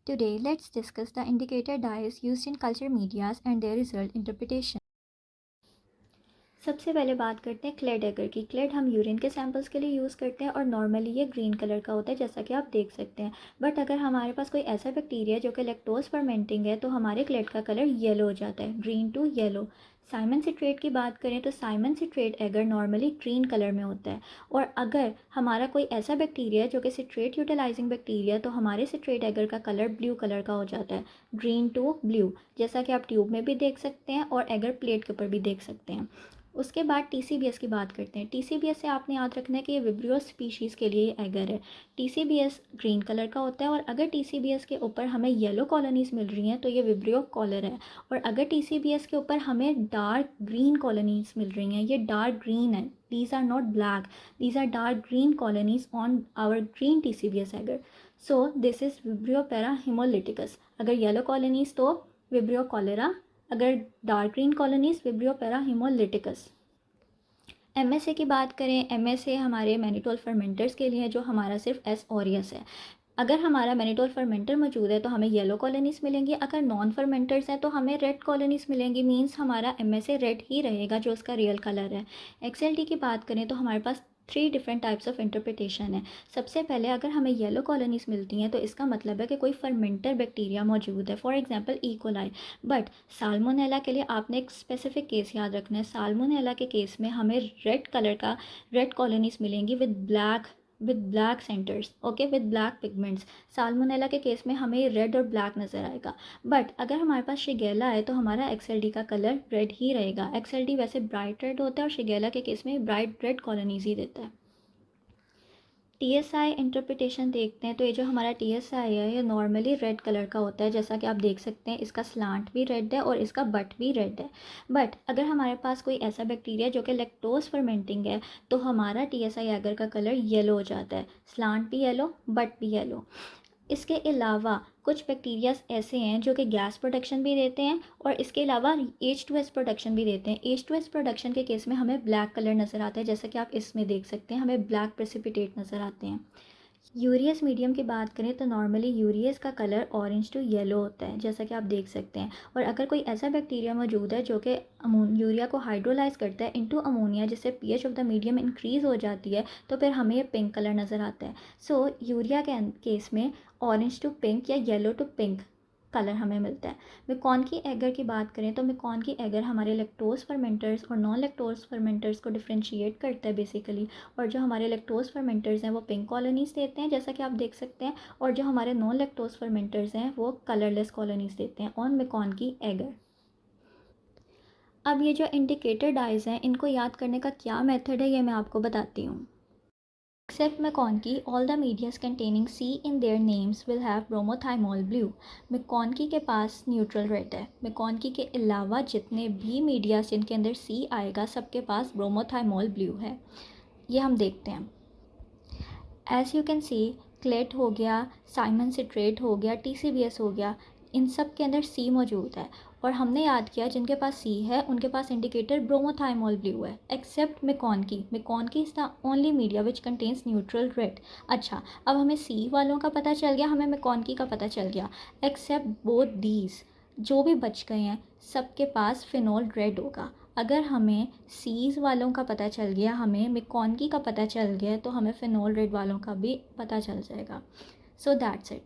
Today, let's discuss the indicator dyes used in culture medias and their result interpretation. सबसे पहले बात करते हैं क्लेड एगर की। क्लेड हम यूरिन के सैंपल्स के लिए यूज़ करते हैं और नॉर्मली ये ग्रीन कलर का होता है, जैसा कि आप देख सकते हैं। बट अगर हमारे पास कोई ऐसा बैक्टीरिया जो कि लैक्टोज फर्मेंटिंग है, तो हमारे क्लेड का कलर येलो हो जाता है, green to yellow. Simon citrate की बात करें तो Simon citrate agar normally green colour में होता है। और अगर हमारा कोई ऐसा बैक्टीरिया है जो कि सिट्रेट यूटिलाइजिंग बैक्टीरिया, तो हमारे सिट्रेट एगर का कलर ब्लू कलर का हो जाता है, ग्रीन टू ब्लू, जैसा कि आप ट्यूब में भी देख सकते हैं और एगर प्लेट के ऊपर भी देख सकते हैं। उसके बाद टीसीबीएस की बात करते हैं। टीसीबीएस से आपने याद रखना है कि ये विब्रियो स्पीशीज़ के लिए एगर है। टीसीबीएस ग्रीन कलर का होता है और अगर टीसीबीएस के ऊपर हमें येलो कॉलोनीज़ मिल रही हैं तो ये विब्रियो कॉलर है। और अगर टीसीबीएस के ऊपर हमें डार्क ग्रीन कॉलोनीज़ मिल रही हैं, ये डार्क ग्रीन है, these are not black, these are dark green colonies on our green TCBS agar, so this is Vibrio parahaemolyticus. अगर येलो कॉलोनीज़ तो विब्रियो कॉलेरा, अगर dark green colonies Vibrio parahaemolyticus. MSA की बात करें, MSA हमारे mannitol fermenters के लिए जो हमारा सिर्फ एस ऑरियस है। अगर हमारा मैनिटोल फर्मेंटर मौजूद है तो हमें येलो कॉलोनीज़ मिलेंगी, अगर नॉन फर्मेंटर्स हैं तो हमें रेड कॉलोनीज़ मिलेंगी। मींस हमारा एमएसए रेड ही रहेगा जो उसका रियल कलर है। एक्सएलटी की बात करें तो हमारे पास 3 डिफरेंट टाइप्स ऑफ इंटरप्रिटेशन है। सबसे पहले अगर हमें येलो कॉलोनीज़ मिलती हैं तो इसका मतलब है कि कोई फर्मेंटर बैक्टीरिया मौजूद है, for example E coli. But salmonella के लिए आपने एक स्पेसिफिक केस याद रखना है। साल्मोनेला के केस में हमें रेड कॉलोनीज़ मिलेंगी with black centres, okay, with black pigments. Salmonella के केस में हमें रेड और ब्लैक नज़र आएगा। बट अगर हमारे पास शिगेला है तो हमारा एक्सएलडी का कलर रेड ही रहेगा। एक्सएलडी वैसे ब्राइट रेड होता है और शिगेला के केस में ब्राइट रेड कॉलोनीज ही देता है। टीएसआई इंटरप्रिटेशन देखते हैं तो ये जो हमारा टीएसआई है ये नॉर्मली रेड कलर का होता है, जैसा कि आप देख सकते हैं। इसका स्लांट भी रेड है और इसका बट भी रेड है। बट अगर हमारे पास कोई ऐसा बैक्टीरिया जो कि लैक्टोज फर्मेंटिंग है तो हमारा टीएसआई एगर का कलर येलो हो जाता है, स्लांट भी येलो, बट भी येलो। इसके अलावा कुछ बैक्टीरियाज ऐसे हैं जो कि गैस प्रोडक्शन भी देते हैं और इसके अलावा H2S प्रोडक्शन भी देते हैं। H2S प्रोडक्शन के केस में हमें ब्लैक कलर नज़र आता है, जैसा कि आप इसमें देख सकते हैं, हमें ब्लैक प्रेसिपिटेट नज़र आते हैं। यूरियस मीडियम की बात करें तो नॉर्मली यूरियस का कलर ऑरेंज टू येलो होता है, जैसा कि आप देख सकते हैं। और अगर कोई ऐसा बैक्टीरिया मौजूद है जो कि यूरिया को हाइड्रोलाइज करता है इनटू अमोनिया, जिससे pH of the medium increase हो जाती है, तो फिर हमें ये पिंक कलर नज़र आता है। सो यूरिया के केस में ऑरेंज टू पिंक या येलो टू पिंक कलर हमें मिलता है। मेकॉन की एगर की बात करें तो मेकॉन की एगर हमारे लैक्टोज फर्मेंटर्स और नॉन लैक्टोज फर्मेंटर्स को डिफ्रेंशिएट करता है बेसिकली। और जो हमारे लैक्टोज फर्मेंटर्स हैं वो पिंक कॉलोनीज़ देते हैं, जैसा कि आप देख सकते हैं, और जो हमारे नॉन लैक्टोज फर्मेंटर्स हैं वो कलरलेस कॉलोनीज़ देते हैं ऑन मेकॉन की एगर। अब ये जो इंडिकेटर डाइज हैं इनको याद करने का क्या मेथड है ये मैं आपको बताती हूँ। Except McConkie, all the medias containing C in their names will have bromothymol blue. McConkie के पास न्यूट्रल रेड है। McConkie के अलावा जितने भी मीडियास जिनके अंदर C आएगा सबके पास ब्रोमोथाइमोल ब्लू है। ये हम देखते हैं। एज यू कैन सी, क्लेट हो गया, साइमन सिट्रेट हो गया, TCBS हो गया, इन सब के अंदर C मौजूद है। और हमने याद किया जिनके पास C है उनके पास इंडिकेटर ब्रोमोथाइमोल ब्लू है, except MacConkey. MacConkey is the only media which contains neutral red. अच्छा, अब हमें C वालों का पता चल गया, हमें मेकॉनकी का पता चल गया। एक्सेप्ट बोथ दीज, जो भी बच गए हैं सबके पास फिनोल रेड होगा। अगर हमें सीज़ वालों का पता चल गया, हमें मेकॉनकी का पता चल गया, तो हमें फिनोल रेड वालों का भी पता चल जाएगा। So that's it.